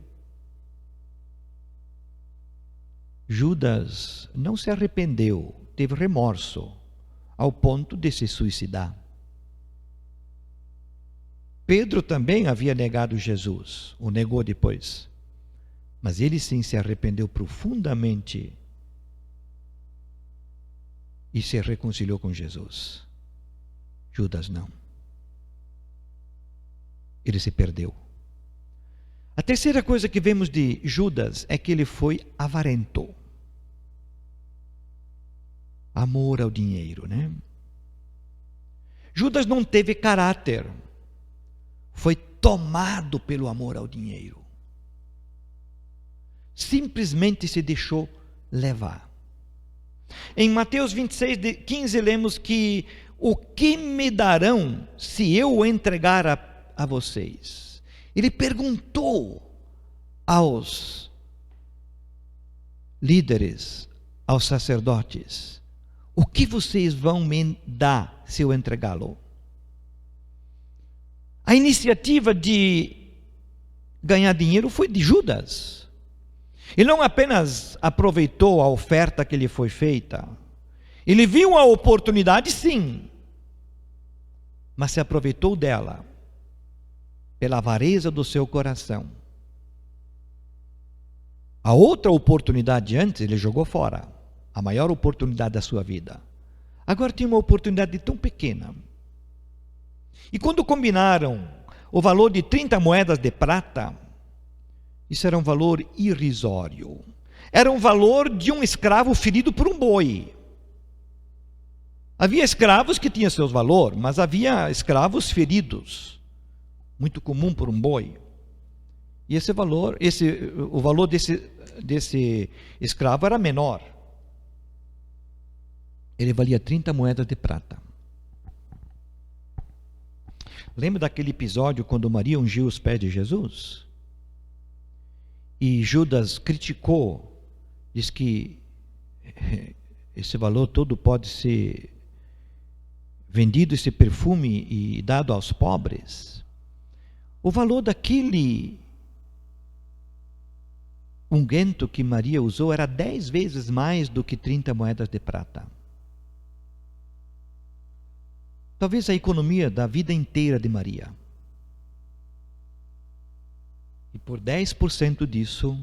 Judas não se arrependeu, teve remorso, ao ponto de se suicidar. Pedro também havia negado Jesus, o negou depois. Mas ele sim se arrependeu profundamente e se reconciliou com Jesus. Judas não. Ele se perdeu. A terceira coisa que vemos de Judas é que ele foi avarento. Amor ao dinheiro, né? Judas não teve caráter. Foi tomado pelo amor ao dinheiro. simplesmente se deixou levar. Em Mateus 26:15 lemos que o que me darão se eu o entregar a vocês? Ele perguntou aos líderes, aos sacerdotes: o que vocês vão me dar se eu entregá-lo? A iniciativa de ganhar dinheiro foi de Judas. Ele não apenas aproveitou a oferta que lhe foi feita, ele viu a oportunidade, sim, mas se aproveitou dela pela avareza do seu coração. A outra oportunidade antes ele jogou fora, a maior oportunidade da sua vida. Agora tinha uma oportunidade tão pequena. E quando combinaram o valor de 30 moedas de prata, isso era um valor irrisório. Era um valor de um escravo ferido por um boi. Havia escravos que tinham seus valores, mas havia escravos feridos, muito comum por um boi. E esse valor, o valor desse escravo era menor. Ele valia 30 moedas de prata. Lembra daquele episódio quando Maria ungiu os pés de Jesus? E Judas criticou, diz que esse valor todo pode ser vendido, esse perfume, e dado aos pobres. O valor daquele unguento que Maria usou era 10 vezes mais do que 30 moedas de prata. Talvez a economia da vida inteira de Maria. E por 10% disso,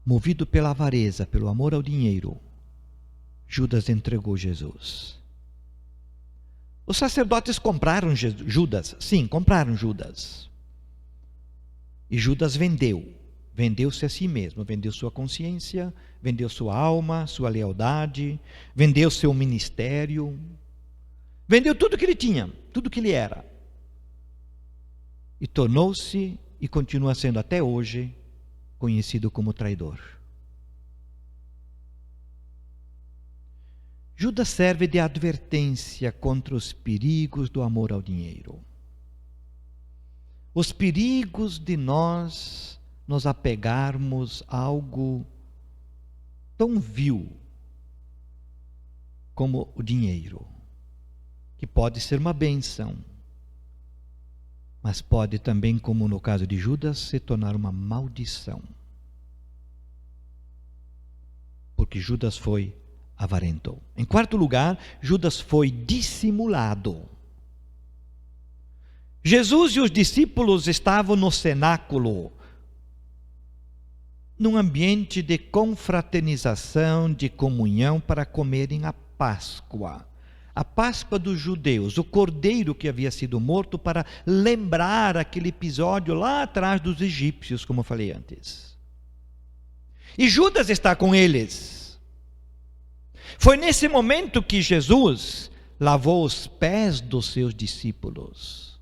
movido pela avareza, pelo amor ao dinheiro, Judas entregou Jesus. Os sacerdotes compraram Judas. Sim, compraram Judas. E Judas vendeu-se a si mesmo, vendeu sua consciência, vendeu sua alma, sua lealdade, vendeu seu ministério, vendeu tudo que ele tinha, tudo que ele era. E tornou-se, e continua sendo até hoje, conhecido como traidor. Judas serve de advertência contra os perigos do amor ao dinheiro. Os perigos de nós nos apegarmos a algo tão vil como o dinheiro, que pode ser uma bênção, mas pode também, como no caso de Judas, se tornar uma maldição. Porque Judas foi avarento. Em quarto lugar, Judas foi dissimulado. Jesus e os discípulos estavam no cenáculo, num ambiente de confraternização, de comunhão, para comerem a Páscoa. A Páscoa dos judeus, o cordeiro que havia sido morto para lembrar aquele episódio lá atrás dos egípcios, como eu falei antes. E Judas está com eles. Foi nesse momento que Jesus lavou os pés dos seus discípulos.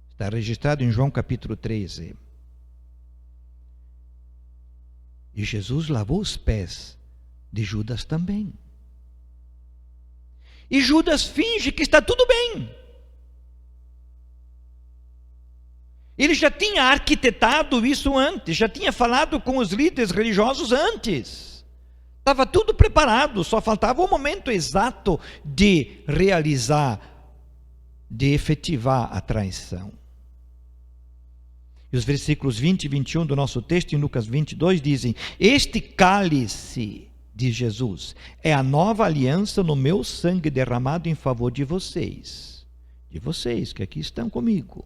Está registrado em João capítulo 13. E Jesus lavou os pés de Judas também. E Judas finge que está tudo bem. Ele já tinha arquitetado isso antes, já tinha falado com os líderes religiosos antes. Estava tudo preparado, só faltava o momento exato de realizar, de efetivar a traição. E os versículos 20 e 21 do nosso texto, em Lucas 22, dizem: este cálice, diz Jesus, é a nova aliança no meu sangue derramado em favor de vocês que aqui estão comigo.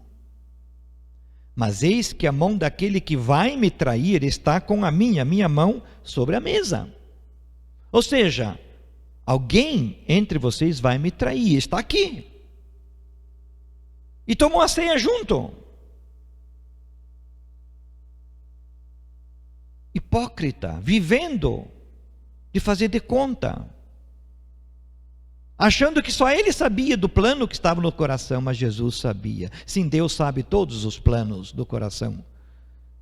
Mas eis que a mão daquele que vai me trair está com a minha mão sobre a mesa. Ou seja, alguém entre vocês vai me trair, está aqui. E tomou a ceia junto. Hipócrita, vivendo de fazer de conta, achando que só ele sabia do plano que estava no coração, mas Jesus sabia. Sim, Deus sabe todos os planos do coração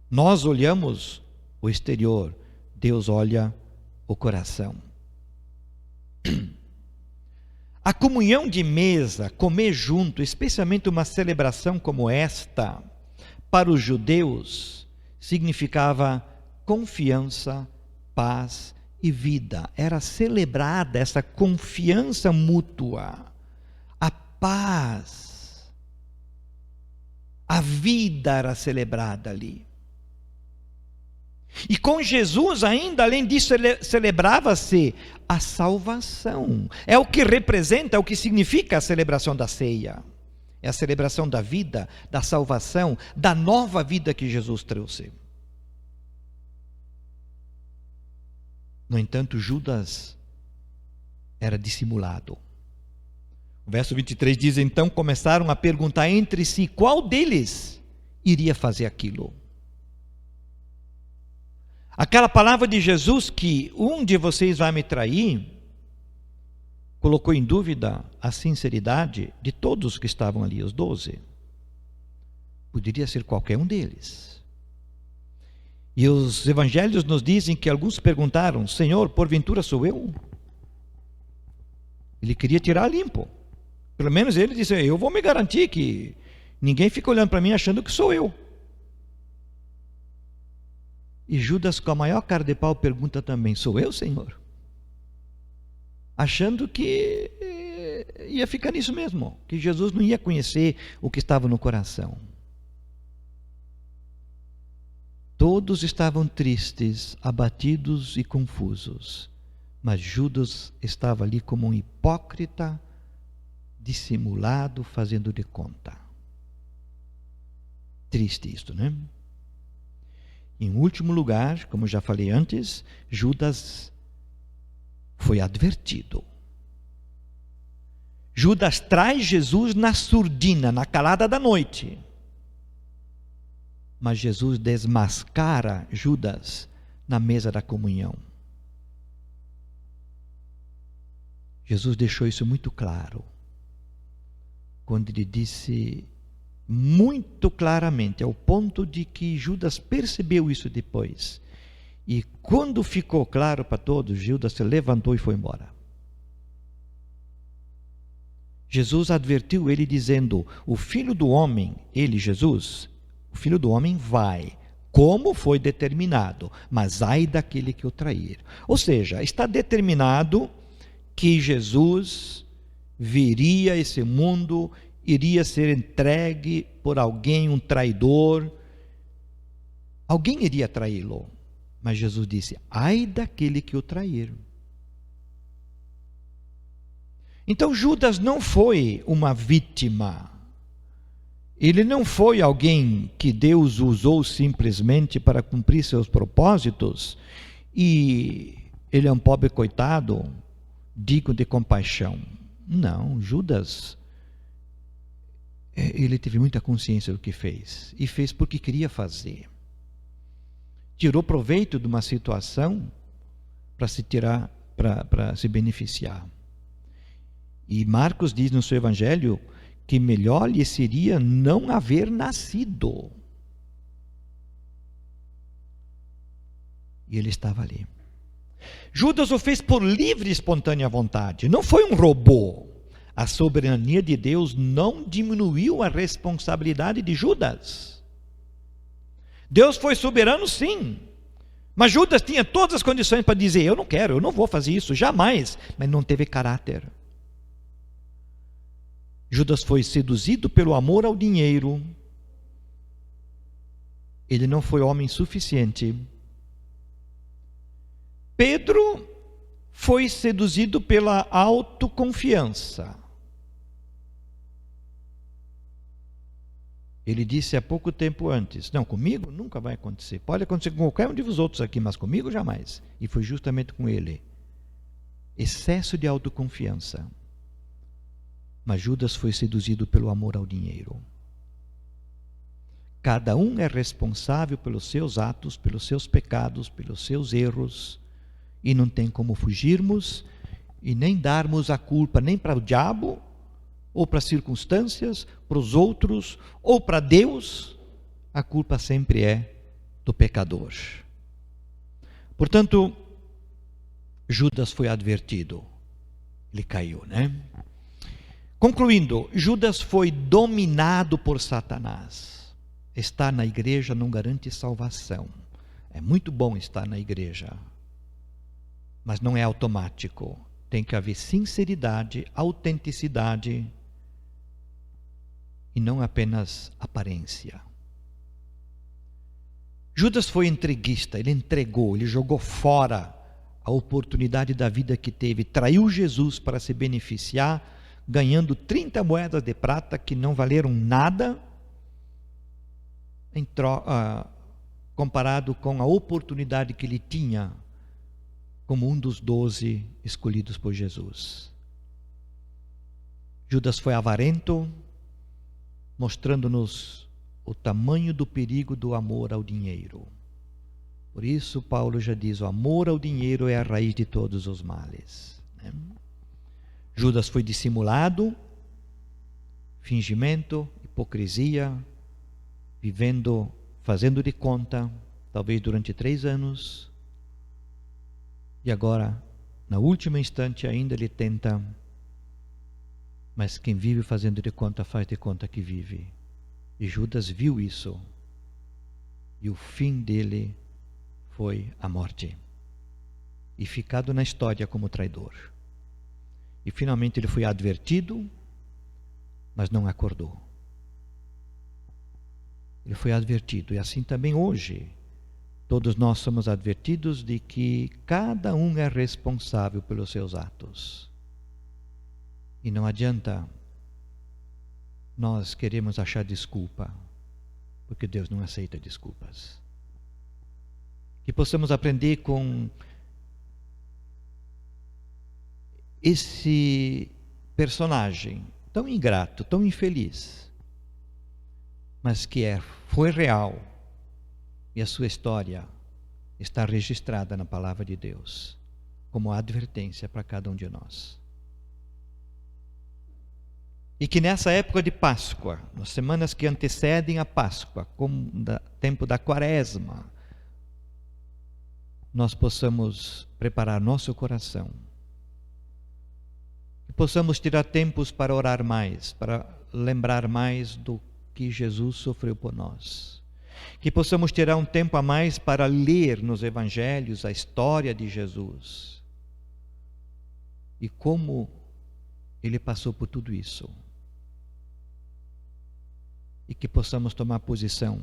Nós olhamos o exterior, Deus olha o coração. A comunhão de mesa, comer junto, especialmente uma celebração como esta, para os judeus, significava confiança, paz e vida. Era celebrada essa confiança mútua, a paz, a vida era celebrada ali. E com Jesus ainda, além disso, celebrava-se a salvação. É o que representa, é o que significa a celebração da ceia. É a celebração da vida, da salvação, da nova vida que Jesus trouxe. No entanto, Judas era dissimulado. O verso 23 diz, então começaram a perguntar entre si qual deles iria fazer aquilo. Aquela palavra de Jesus que um de vocês vai me trair, colocou em dúvida a sinceridade de todos que estavam ali, os 12. Poderia ser qualquer um deles. E os evangelhos nos dizem que alguns perguntaram, Senhor, porventura sou eu? Ele queria tirar limpo. Pelo menos ele disse, eu vou me garantir que ninguém fica olhando para mim achando que sou eu. E Judas, com a maior cara de pau, pergunta também, sou eu, Senhor? Achando que ia ficar nisso mesmo, que Jesus não ia conhecer o que estava no coração. Todos estavam tristes, abatidos e confusos, mas Judas estava ali como um hipócrita, dissimulado, fazendo de conta. Triste isto, né? Em último lugar, como já falei antes, Judas foi advertido. Judas traz Jesus na surdina, na calada da noite. Mas Jesus desmascara Judas na mesa da comunhão. Jesus deixou isso muito claro, quando ele disse muito claramente, ao ponto de que Judas percebeu isso depois. E quando ficou claro para todos, Judas se levantou e foi embora. Jesus advertiu ele dizendo, o Filho do Homem, ele, Jesus, o Filho do Homem vai, como foi determinado, mas ai daquele que o trair. Ou seja, está determinado que Jesus viria a esse mundo, iria ser entregue por alguém, um traidor. Alguém iria traí-lo. Mas Jesus disse, ai daquele que o trair. Então Judas não foi uma vítima. Ele não foi alguém que Deus usou simplesmente para cumprir seus propósitos. E ele é um pobre coitado, digno de compaixão. Não, Judas, ele teve muita consciência do que fez. E fez porque queria fazer. Tirou proveito de uma situação para se beneficiar. E Marcos diz no seu evangelho que melhor lhe seria não haver nascido. E ele estava ali. Judas o fez por livre e espontânea vontade, não foi um robô. A soberania de Deus não diminuiu a responsabilidade de Judas. Deus foi soberano, sim, mas Judas tinha todas as condições para dizer, eu não quero, eu não vou fazer isso, jamais, mas não teve caráter. Judas foi seduzido pelo amor ao dinheiro, ele não foi homem suficiente. Pedro foi seduzido pela autoconfiança. Ele disse há pouco tempo antes, não, comigo nunca vai acontecer. Pode acontecer com qualquer um de vós outros aqui, mas comigo jamais. E foi justamente com ele. Excesso de autoconfiança. Mas Judas foi seduzido pelo amor ao dinheiro. Cada um é responsável pelos seus atos, pelos seus pecados, pelos seus erros. E não tem como fugirmos e nem darmos a culpa nem para o diabo, ou para as circunstâncias, para os outros, ou para Deus. A culpa sempre é do pecador. Portanto, Judas foi advertido. Ele caiu, né? Concluindo, Judas foi dominado por Satanás. Estar na igreja não garante salvação. É muito bom estar na igreja, mas não é automático. Tem que haver sinceridade, autenticidade e não apenas aparência. Judas foi entreguista, ele entregou, ele jogou fora a oportunidade da vida que teve, traiu Jesus para se beneficiar, ganhando 30 moedas de prata que não valeram nada comparado com a oportunidade que ele tinha como um dos 12 escolhidos por Jesus. Judas foi avarento, mostrando-nos o tamanho do perigo do amor ao dinheiro. Por isso, Paulo já diz, o amor ao dinheiro é a raiz de todos os males. Né? Judas foi dissimulado, fingimento, hipocrisia, vivendo, fazendo de conta, talvez durante 3 anos. E agora, na última instante ainda, ele tenta, mas quem vive fazendo de conta, faz de conta que vive. E Judas viu isso, e o fim dele foi a morte, e ficado na história como traidor. E finalmente ele foi advertido, mas não acordou. Ele foi advertido, e assim também hoje, todos nós somos advertidos de que cada um é responsável pelos seus atos. E não adianta nós queremos achar desculpa, porque Deus não aceita desculpas. Que possamos aprender com esse personagem tão ingrato, tão infeliz, mas que foi real, e a sua história está registrada na palavra de Deus como advertência para cada um de nós. E que nessa época de Páscoa, nas semanas que antecedem a Páscoa, como tempo da Quaresma, nós possamos preparar nosso coração, que possamos tirar tempos para orar mais, para lembrar mais do que Jesus sofreu por nós, que possamos tirar um tempo a mais para ler nos Evangelhos a história de Jesus e como ele passou por tudo isso, e que possamos tomar posição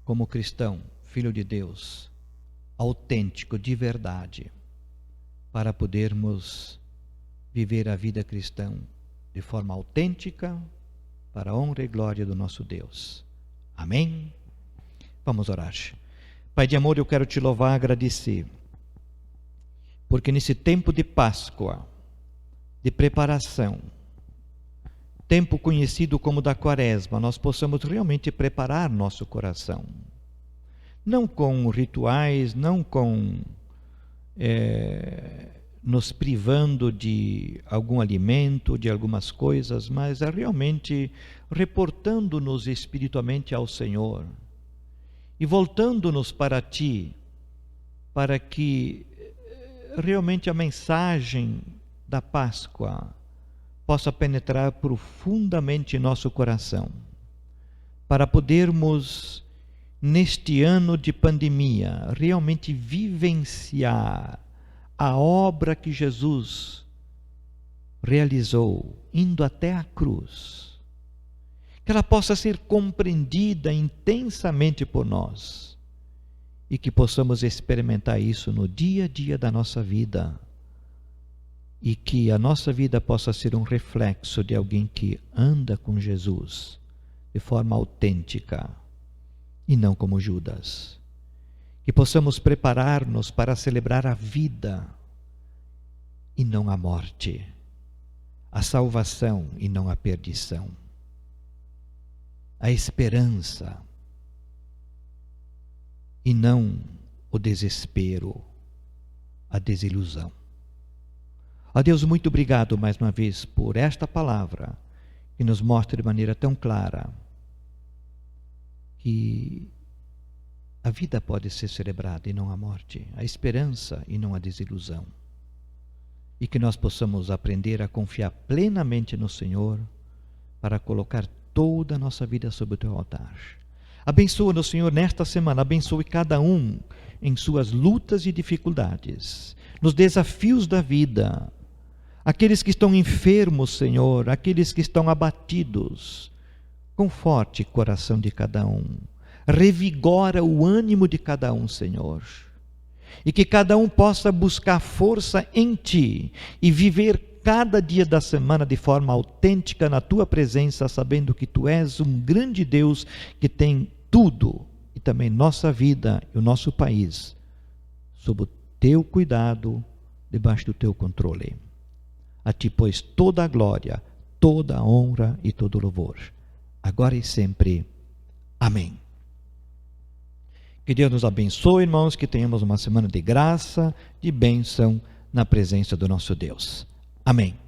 como cristão, filho de Deus, autêntico, de verdade, para podermos viver a vida cristã de forma autêntica, para a honra e glória do nosso Deus. Amém? Vamos orar. Pai de amor, eu quero te louvar e agradecer, porque nesse tempo de Páscoa, de preparação, tempo conhecido como da Quaresma, nós possamos realmente preparar nosso coração, não com rituais, não com nos privando de algum alimento, de algumas coisas, mas realmente reportando-nos espiritualmente ao Senhor e voltando-nos para Ti, para que realmente a mensagem da Páscoa possa penetrar profundamente em nosso coração, para podermos, neste ano de pandemia, realmente vivenciar a obra que Jesus realizou, indo até a cruz, que ela possa ser compreendida intensamente por nós, e que possamos experimentar isso no dia a dia da nossa vida, e que a nossa vida possa ser um reflexo de alguém que anda com Jesus de forma autêntica e não como Judas. Que possamos preparar-nos para celebrar a vida e não a morte, a salvação e não a perdição, a esperança e não o desespero, a desilusão. Ó Deus, muito obrigado mais uma vez por esta palavra que nos mostra de maneira tão clara que a vida pode ser celebrada e não a morte, a esperança e não a desilusão. E que nós possamos aprender a confiar plenamente no Senhor para colocar toda a nossa vida sobre o teu altar. Abençoa-nos, Senhor, nesta semana. Abençoe cada um em suas lutas e dificuldades, nos desafios da vida. Aqueles que estão enfermos, Senhor, aqueles que estão abatidos, conforte o coração de cada um. Revigora o ânimo de cada um, Senhor. E que cada um possa buscar força em Ti e viver cada dia da semana de forma autêntica na Tua presença, sabendo que Tu és um grande Deus que tem tudo, e também nossa vida e o nosso país, sob o Teu cuidado, debaixo do Teu controle. A Ti, pois, toda a glória, toda a honra e todo o louvor, agora e sempre. Amém. Que Deus nos abençoe, irmãos, que tenhamos uma semana de graça, de bênção na presença do nosso Deus. Amém.